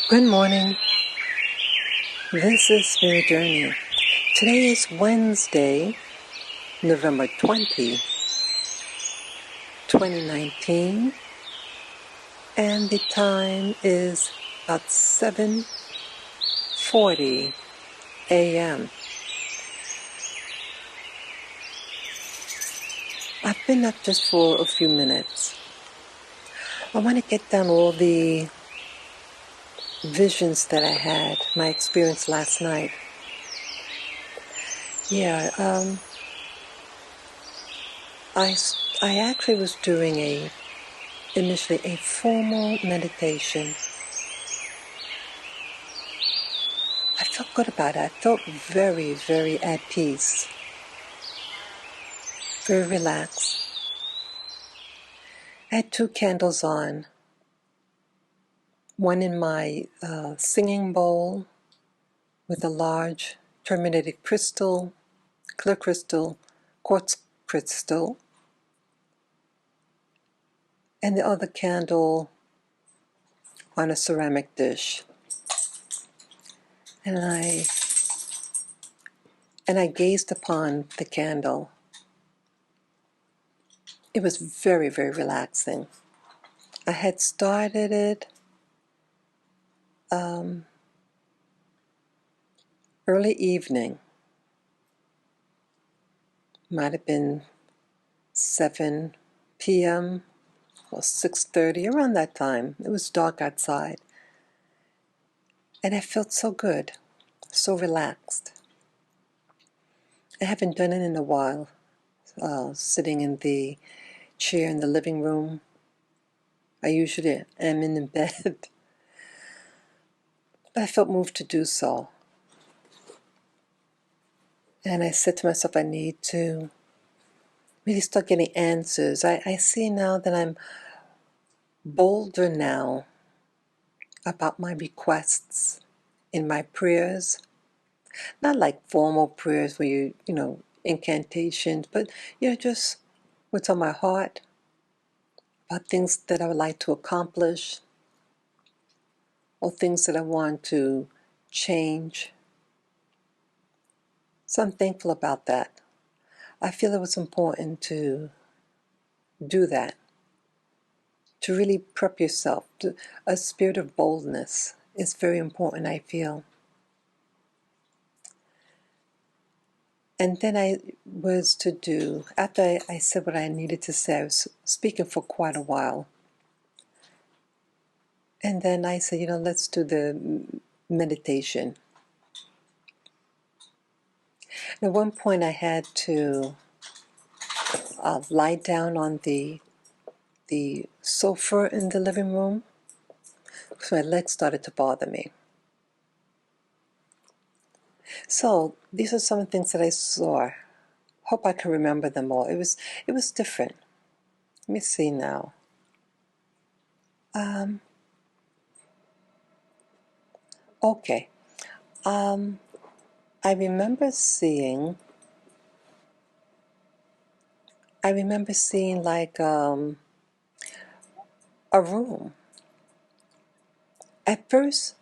Good morning. This is Spirit Journey. Today is Wednesday, November 20, 2019, and the time is about 7:40 a.m. I've been up just for a few minutes. I want to get down all the visions that I had, my experience last night. I actually was doing initially a formal meditation. I felt good about it. I felt very, very at peace, very relaxed. I had 2 candles on, one in my singing bowl with a large terminated crystal, clear crystal, quartz crystal, and the other candle on a ceramic dish. And I gazed upon the candle. It was very, very relaxing. I had started it early evening. Might have been 7 p.m. or 6:30, around that time. It was dark outside. And I felt so good, so relaxed. I haven't done it in a while, sitting in the chair in the living room. I usually am in the bed, but I felt moved to do so. And I said to myself, I need to really start getting answers. I see now that I'm bolder now about my requests in my prayers. Not like formal prayers where you incantations, but just what's on my heart, about things that I would like to accomplish, or things that I want to change. So I'm thankful about that. I feel it was important to do that, to really prep yourself. A spirit of boldness is very important, I feel. And then I was to do, after I said what I needed to say, I was speaking for quite a while. And then I said, let's do the meditation. At one point I had to lie down on the sofa in the living room because my legs started to bother me. So these are some of the things that I saw. Hope I can remember them all. It was different. Let me see now. Okay. I remember seeing like a room. At first,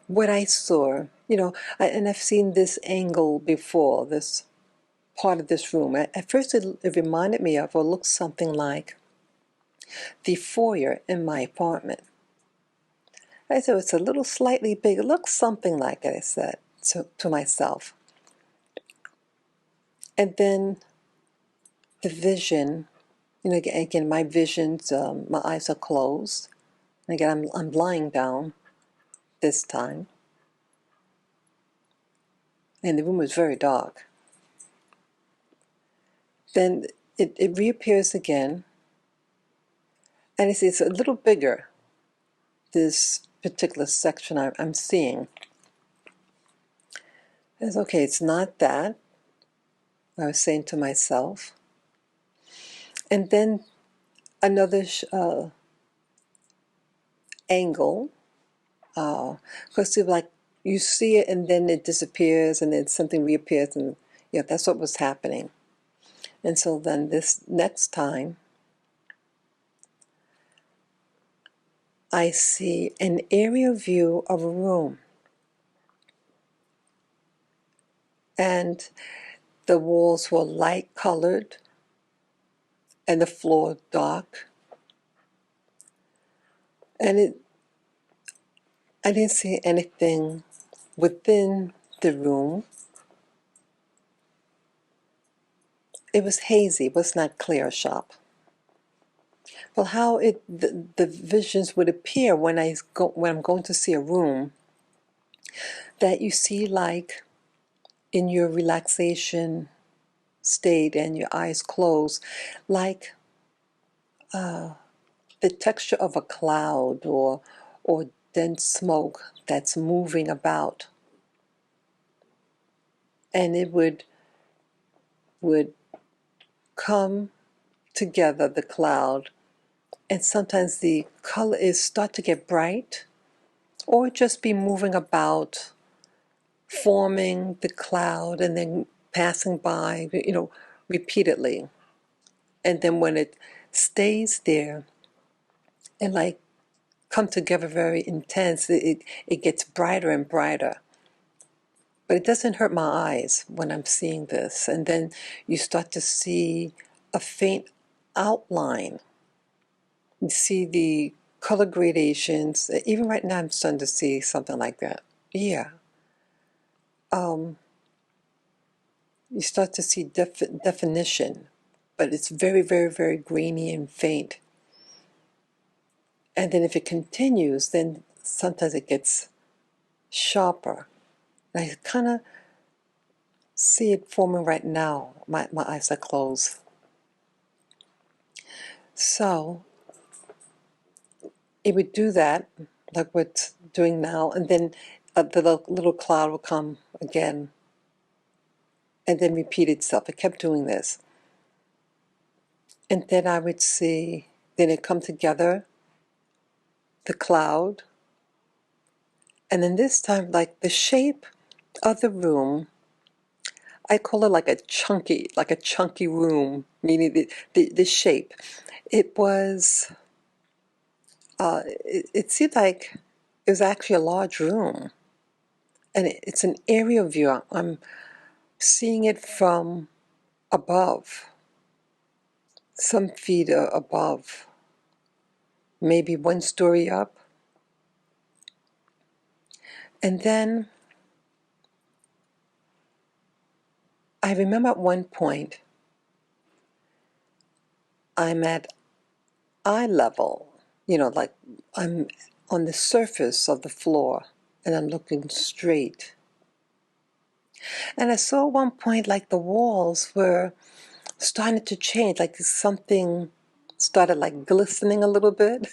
what I saw, and I've seen this angle before, this part of this room. At first, it reminded me of, or looked something like, the foyer in my apartment. I said, it's a little slightly big. It looks something like it, I said to myself. And then the vision, again, my visions, my eyes are closed. And again, I'm lying down this time. And the room was very dark. Then it reappears again. And it's a little bigger, this particular section I'm seeing. It's okay, it's not that, I was saying to myself. And then another angle, because like you see it and then it disappears and then something reappears, and that's what was happening. And so then this next time, I see an aerial view of a room, and the walls were light colored and the floor dark. And I didn't see anything within the room. It was hazy, it was not clear or sharp. Well, how the visions would appear when I'm going to see a room that you see, like in your relaxation state and your eyes closed, like the texture of a cloud or dense smoke that's moving about, and it would come together, the cloud, and sometimes the color is start to get bright or just be moving about, forming the cloud and then passing by, repeatedly. And then when it stays there and like come together very intense, it gets brighter and brighter. But it doesn't hurt my eyes when I'm seeing this. And then you start to see a faint outline. You see the color gradations. Even right now I'm starting to see something like that. Yeah. You start to see definition, but it's very, very, very grainy and faint. And then if it continues, then sometimes it gets sharper. And I kind of see it forming right now. My eyes are closed. So it would do that, like what it's doing now, and then the little cloud will come again and then repeat itself. It kept doing this. And then I would see, then it come together, the cloud, and then this time, like the shape of the room, I call it like a chunky room, meaning the shape. It was, it seemed like it was actually a large room. And it's an aerial view. I'm seeing it from above, some feet above, maybe one story up. And then I remember at one point, I'm at eye level, like I'm on the surface of the floor and I'm looking straight. And I saw at one point like the walls were starting to change, like something started like glistening a little bit.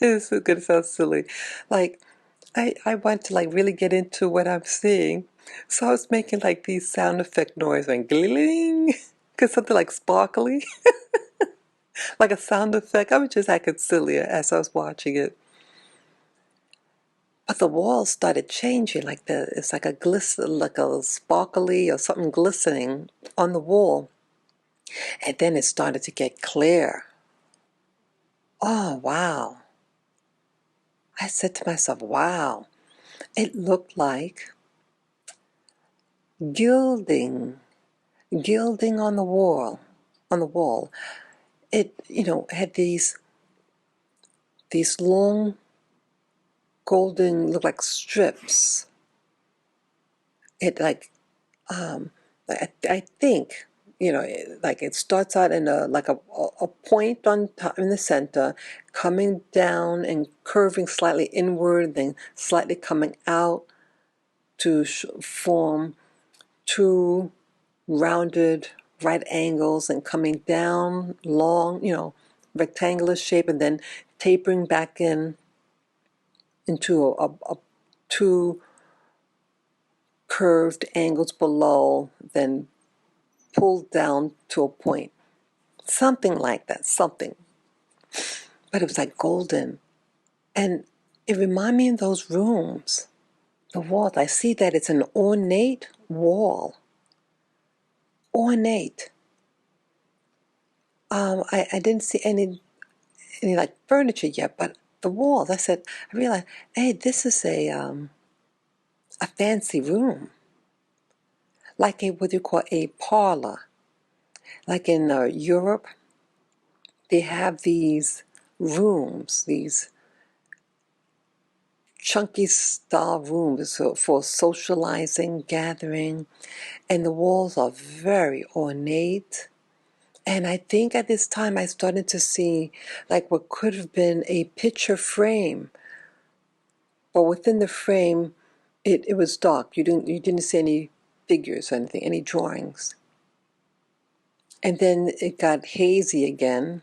This is gonna sound silly. Like I want to like really get into what I'm seeing. So I was making like these sound effect noise like gling, because something like sparkly, like a sound effect. I was just acting silly as I was watching it. But the walls started changing, like it's like a glisten, like a sparkly or something glistening on the wall. And then it started to get clear. Oh, wow. I said to myself, wow. It looked like gilding, gilding on the wall. It, had these long golden, look like strips. It like, I think, like it starts out in a point on top in the center, coming down and curving slightly inward, then slightly coming out to form two rounded right angles and coming down long, rectangular shape, and then tapering back into a two curved angles below, then pulled down to a point. Something like that, something. But it was like golden. And it reminded me of those rooms, the walls. I see that it's an ornate wall. Ornate. I didn't see any like furniture yet, but the walls. I realized, hey, this is a fancy room, like what you call a parlor. Like in Europe, they have these rooms, these chunky style rooms for socializing, gathering, and the walls are very ornate. And I think at this time I started to see like what could have been a picture frame, but within the frame it was dark. You didn't see any figures or anything, any drawings. And then it got hazy again,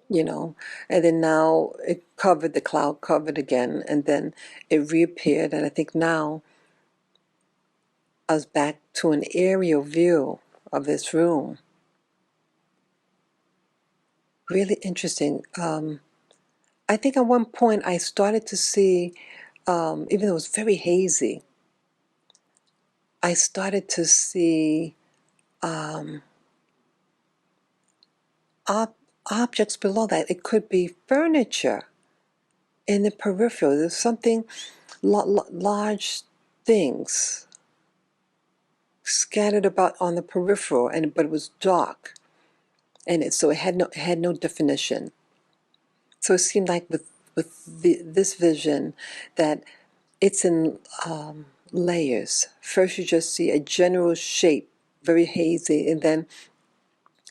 you know, and then now the cloud covered again, and then it reappeared, and I think now I was back to an aerial view of this room. Really interesting. I think at one point I started to see, even though it was very hazy, I started to see um, ob- objects below that. It could be furniture in the peripheral. There's something, large things scattered about on the peripheral, but it was dark, and it had no definition. So it seemed like with this vision that it's in layers. First, you just see a general shape, very hazy, and then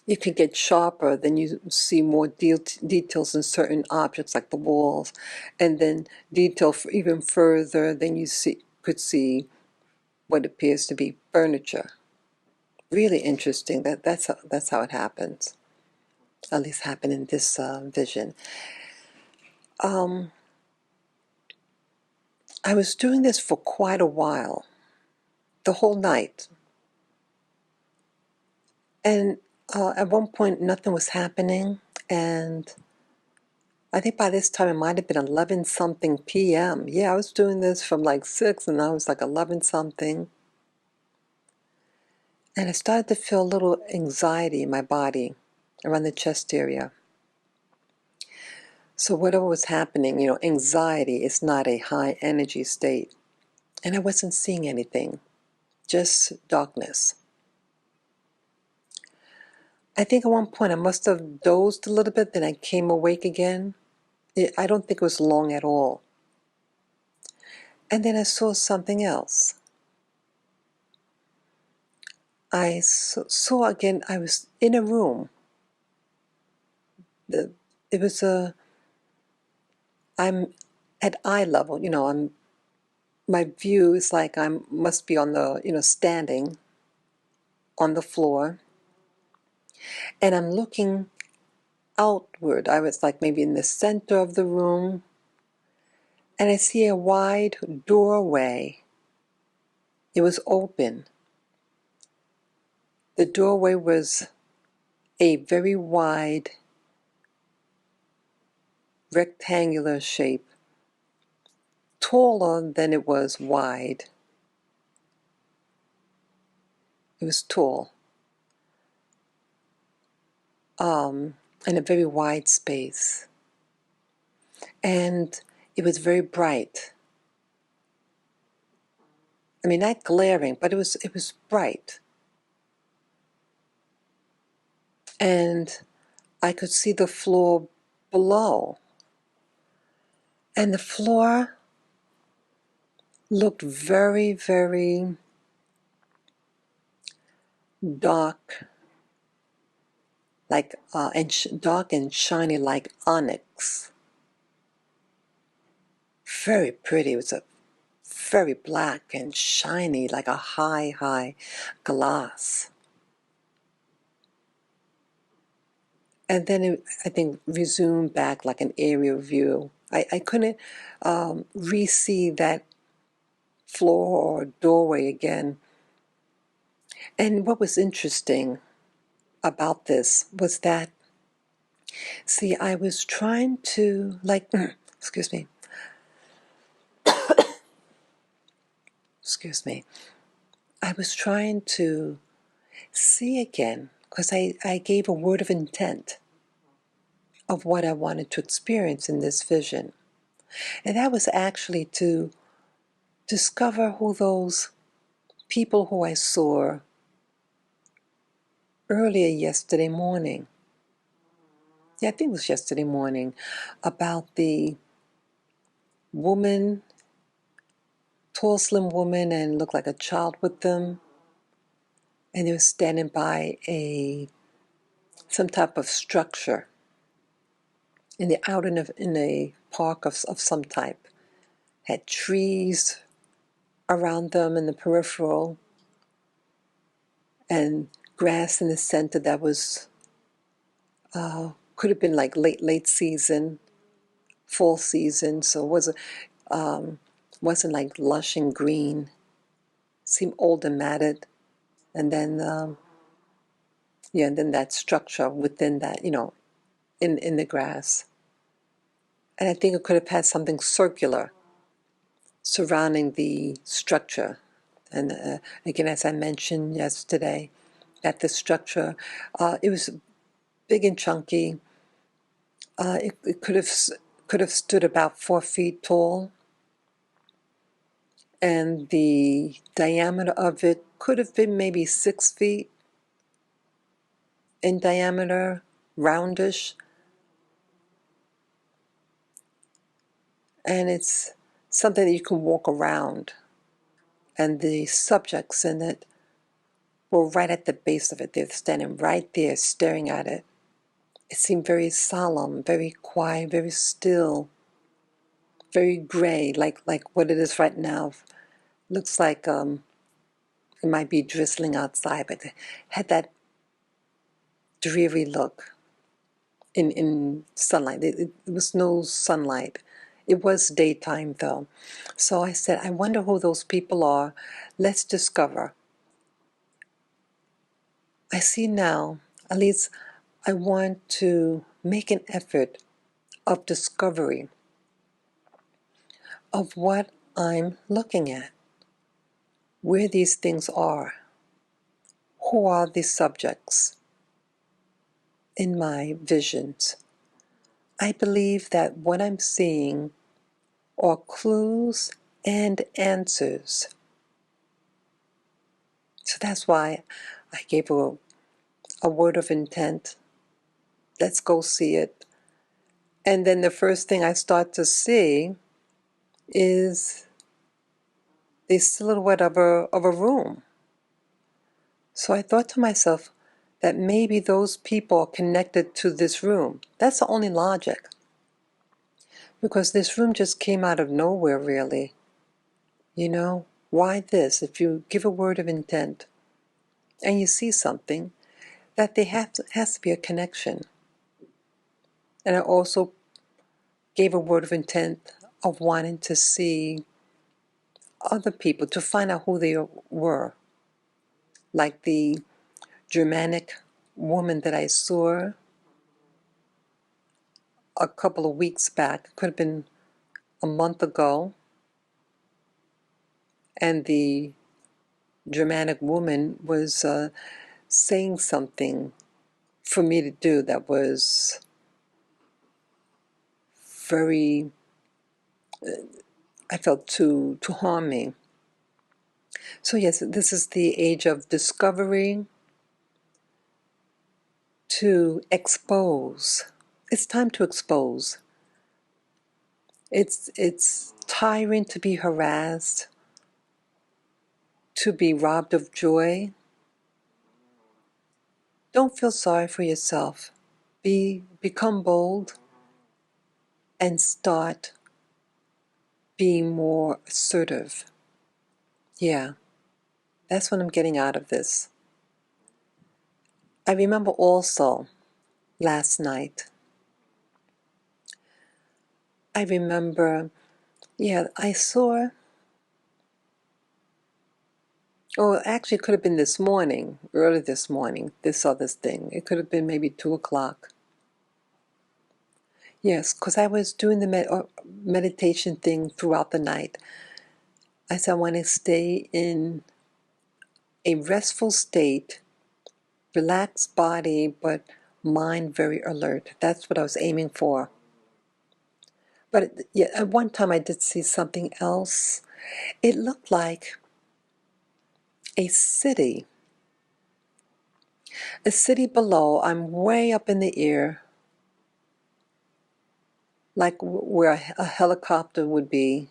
you can get sharper. Then you see more details in certain objects, like the walls, and then detail even further. Then you could see what appears to be furniture. Really interesting. That's how it happens. At least happened in this vision. Um, I was doing this for quite a while, the whole night. And at one point, nothing was happening. And I think by this time, it might have been 11 something p.m. Yeah, I was doing this from like 6, and now it's like 11 something. And I started to feel a little anxiety in my body around the chest area. So whatever was happening, anxiety is not a high energy state. And I wasn't seeing anything, just darkness. I think at one point I must have dozed a little bit, then I came awake again. I don't think it was long at all. And then I saw something else. I saw again, I was in a room. It was I'm at eye level, my view is like I must be on the, standing on the floor. And I'm looking outward. I was like maybe in the center of the room. And I see a wide doorway. It was open. The doorway was a very wide rectangular shape, taller than it was wide. It was tall, in a very wide space. And it was very bright. I mean, not glaring, but it was bright. And I could see the floor below. And the floor looked very, very dark, like dark and shiny, like onyx. Very pretty. It was a very black and shiny, like a high, high glass. And then I think, resumed back like an aerial view. I couldn't re-see that floor or doorway again. And what was interesting about this was that, see, I was trying to, like, excuse me, I was trying to see again, because I gave a word of intent of what I wanted to experience in this vision. And that was actually to discover who those people who I saw earlier yesterday morning. Yeah, I think it was yesterday morning, about the woman, tall, slim woman, and looked like a child with them. And they were standing by some type of structure in a park of some type. Had trees around them in the peripheral, and grass in the center that was could have been like late season, fall season, so wasn't like lush and green. Seemed old and matted, and then and then that structure within that, in the grass. And I think it could have had something circular surrounding the structure. And again, as I mentioned yesterday, that the structure, it was big and chunky. It could have stood about 4 feet tall, and the diameter of it could have been maybe 6 feet in diameter, roundish. And it's something that you can walk around, and the subjects in it were right at the base of it. They're standing right there staring at it. It seemed very solemn, very quiet, very still, very gray, like what it is right now. Looks like it might be drizzling outside, but it had that dreary look in sunlight. It was no sunlight. It was daytime though. So I said, I wonder who those people are. Let's discover. I see now, at least I want to make an effort of discovery of what I'm looking at, where these things are, who are these subjects in my visions. I believe that what I'm seeing are clues and answers. So that's why I gave a word of intent. Let's go see it. And then the first thing I start to see is the silhouette of a room. So I thought to myself that maybe those people are connected to this room. That's the only logic. Because this room just came out of nowhere, really. Why this? If you give a word of intent and you see something, that there has to be a connection. And I also gave a word of intent of wanting to see other people, to find out who they were. Like the Germanic woman that I saw a couple of weeks back, it could have been a month ago, and the Germanic woman was saying something for me to do that was very, I felt to harm me. So yes, this is the age of discovery, to expose. It's time to expose. It's tiring to be harassed, to be robbed of joy. Don't feel sorry for yourself. Become bold and start being more assertive. Yeah, that's what I'm getting out of this. I remember also last night, I saw, actually it could have been this morning, early this morning, saw this thing. It could have been maybe 2 o'clock. Yes, because I was doing the meditation thing throughout the night. I said I want to stay in a restful state, relaxed body, but mind very alert. That's what I was aiming for. But yeah, at one time I did see something else. It looked like a city. A city below. I'm way up in the air, like where a helicopter would be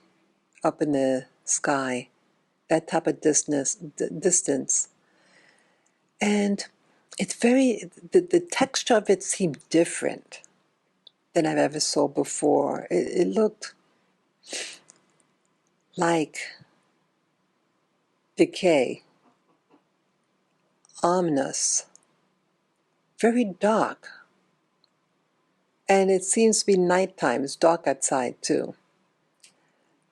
up in the sky. That type of distance. And it's the texture of it seemed different than I've ever saw before. It looked like decay, ominous, very dark. And it seems to be nighttime. It's dark outside too.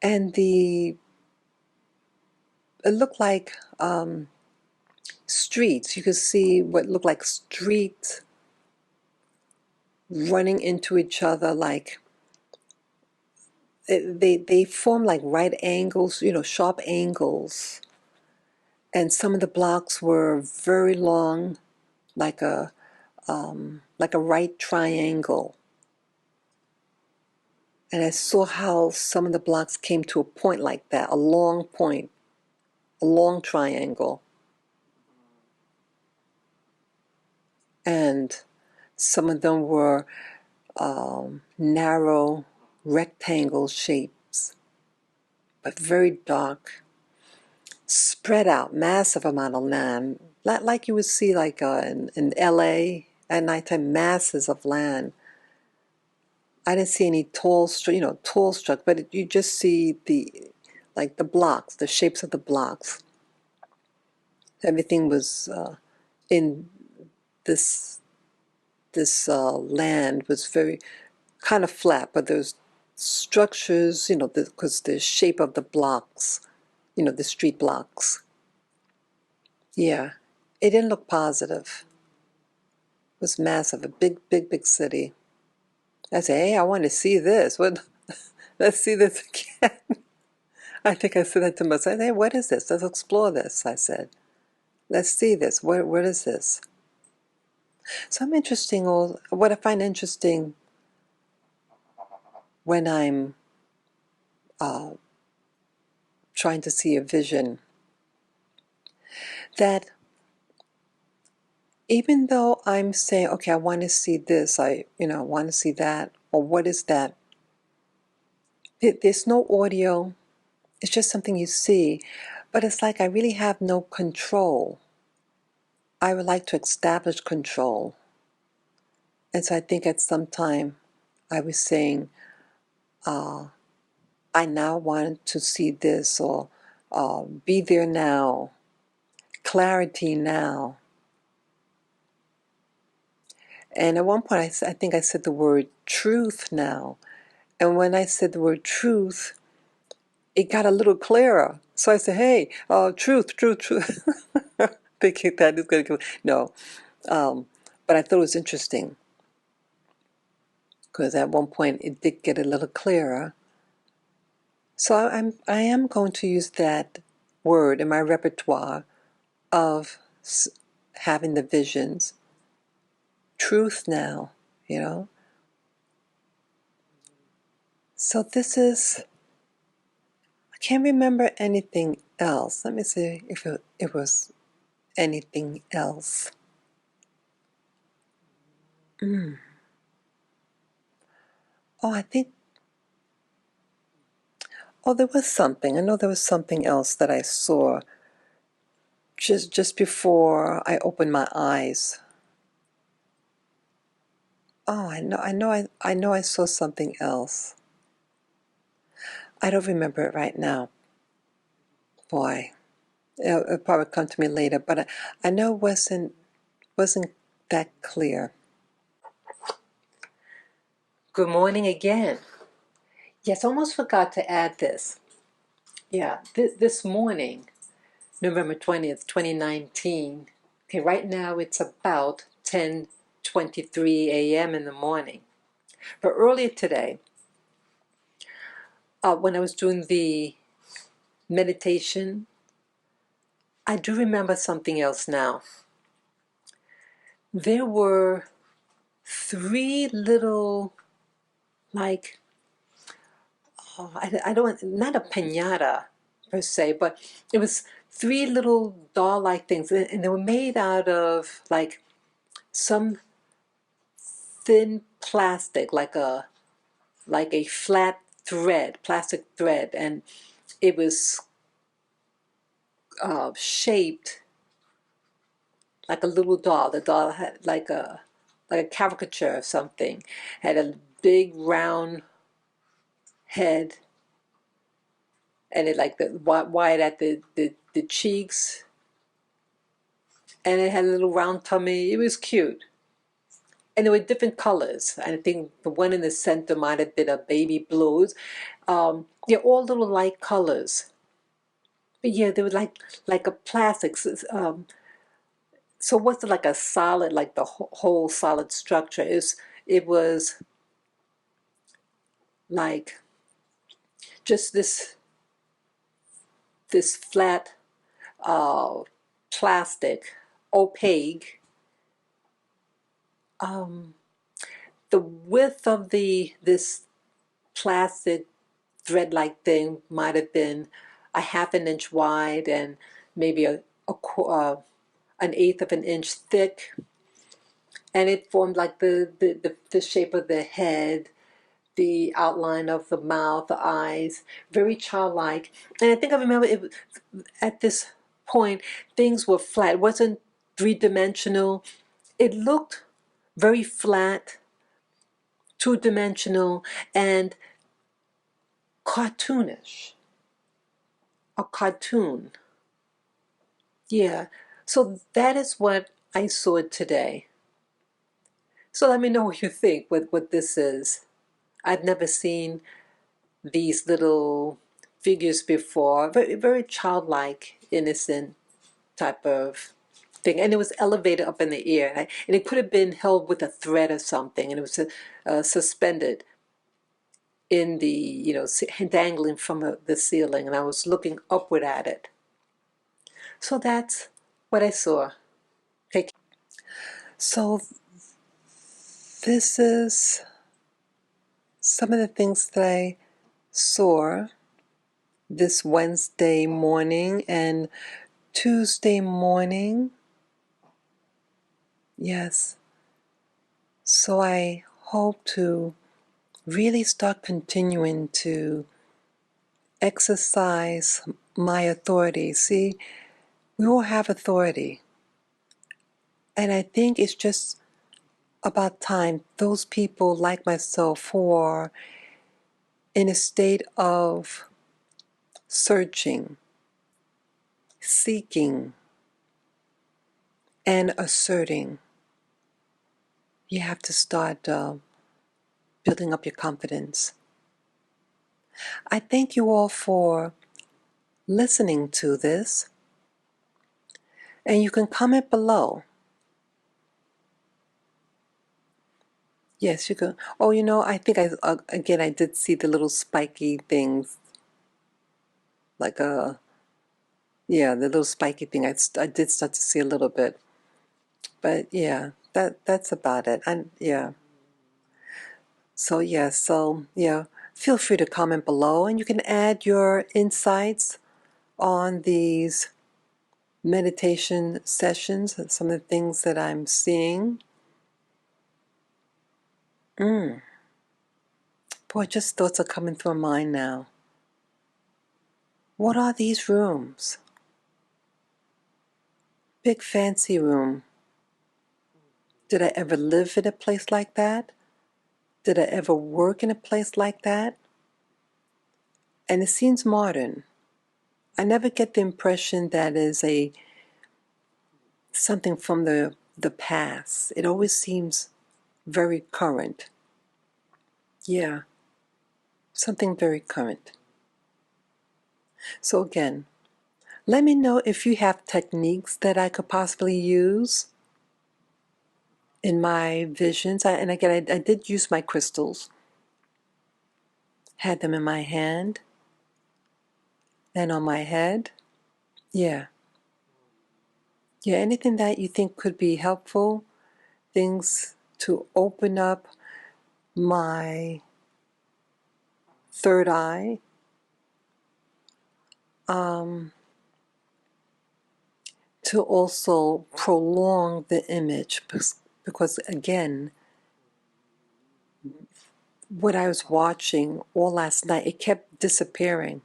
And it looked like streets. You could see what looked like streets running into each other, like they form like right angles, sharp angles. And some of the blocks were very long, like a right triangle. And I saw how some of the blocks came to a point like that, a long point, a long triangle. And some of them were narrow rectangle shapes, but very dark, spread out, massive amount of land, like you would see like in LA at nighttime, masses of land. I didn't see any tall structure, but you just see the blocks, the shapes of the blocks. Everything was in this land was very kind of flat, but there's structures, because the shape of the blocks, the street blocks. Yeah, it didn't look positive. It was massive, a big, big, big city. I said, hey, I want to see this. What? Let's see this again. I think I said that to myself. Hey, what is this? Let's explore this, I said. Let's see this. What is this? So I'm interesting, or what I find interesting when I'm trying to see a vision, that even though I'm saying, okay, I want to see this, I want to see that, or what is that? There's no audio. It's just something you see, but it's like I really have no control. I would like to establish control. And so I think at some time I was saying, I now want to see this, or be there now, clarity now. And at one point I think I said the word truth now. And when I said the word truth, it got a little clearer. So I said, hey, truth, truth, truth. Thinking that is going to go. No. But I thought it was interesting, because at one point it did get a little clearer. So I am going to use that word in my repertoire of having the visions. Truth now, So this is, I can't remember anything else. Let me see if it was anything else. Oh, I think, there was something. I know there was something else that I saw just before I opened my eyes. Oh, I know I saw something else. I don't remember it right now. Boy, it'll probably come to me later, but I know it wasn't that clear. Good morning again. Yes, almost forgot to add this. Yeah, this morning, November 20th, 2019. Okay, right now it's about 10:23 a.m. in the morning. But earlier today, when I was doing the meditation, I do remember something else now. There were three little, like, oh, I don't, not a piñata per se, but it was three little doll-like things, and they were made out of like some thin plastic, like a flat thread, plastic thread, and it was shaped like a little doll. The doll had like a caricature of something, had a big round head, and it like the wide at the cheeks, and it had a little round tummy. It was cute. And there were different colors. I think the one in the center might have been a baby blues. They're all little light colors. But yeah, they were like a plastic. So what's like a solid, like the whole solid structure? It was like just this flat uh, plastic, opaque. The width of this plastic thread-like thing might have been a half an inch wide and maybe an eighth of an inch thick, and it formed like the shape of the head, the outline of the mouth, the eyes, very childlike. And I think I remember it at this point things were flat. It wasn't three-dimensional. It looked very flat, two-dimensional, and cartoonish. A cartoon. Yeah. So that is what I saw today. So let me know what you think, what this is. I've never seen these little figures before. Very, very childlike, innocent type of thing. And it was elevated up in the air. And it could have been held with a thread or something. And it was suspended in the, dangling from the ceiling. And I was looking upward at it. So that's what I saw. Okay. So this is some of the things that I saw this Wednesday morning and Tuesday morning. Yes. So I hope to really start continuing to exercise my authority. See, we all have authority. And I think it's just about time those people like myself who are in a state of searching, seeking, and asserting, you have to start building up your confidence. I thank you all for listening to this, and you can comment below. Yes, you can. Oh, I think again I did see the little spiky things, like yeah, the little spiky thing. I did start to see a little bit, but yeah, that's about it. And yeah. So yeah, feel free to comment below, and you can add your insights on these meditation sessions and some of the things that I'm seeing. Boy, just thoughts are coming through my mind now. What are these rooms? Big fancy room. Did I ever live in a place like that? Did I ever work in a place like that? And it seems modern. I never get the impression that is something from the past. It always seems very current. Yeah, something very current. So again, let me know if you have techniques that I could possibly use in my visions. And again, I did use my crystals. Had them in my hand and on my head. Yeah. Yeah, anything that you think could be helpful, things to open up my third eye, to also prolong the image, because again, what I was watching all last night, it kept disappearing.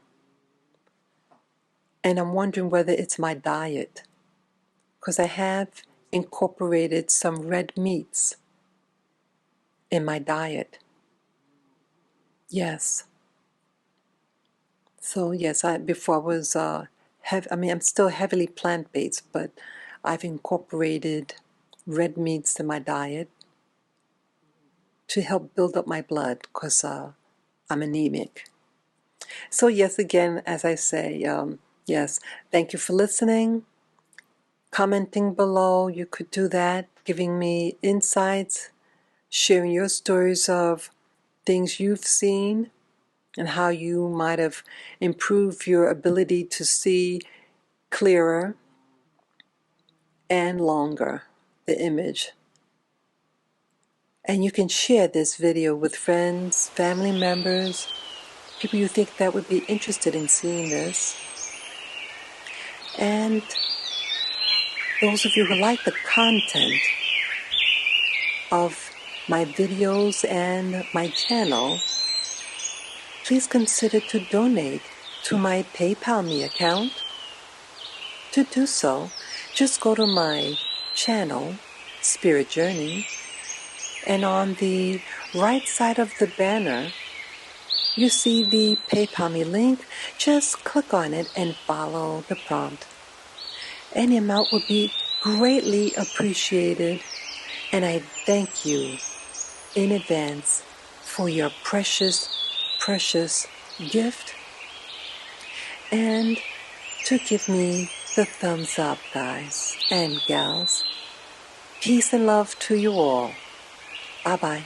And I'm wondering whether it's my diet, because I have incorporated some red meats in my diet. Yes. So yes, before I was I'm still heavily plant-based, but I've incorporated red meats in my diet to help build up my blood, because I'm anemic. So yes, again, as I say, yes, thank you for listening. Commenting below, you could do that, giving me insights, sharing your stories of things you've seen and how you might have improved your ability to see clearer and longer the image. And you can share this video with friends, family members, people you think that would be interested in seeing this. And those of you who like the content of my videos and my channel, please consider to donate to my PayPal me account. To do so, just go to my channel, Spirit Journey, and on the right side of the banner, you see the PayPal me link. Just click on it and follow the prompt. Any amount would be greatly appreciated, and I thank you in advance for your precious, precious gift, and to give me the thumbs up, guys and gals. Peace and love to you all. Bye-bye.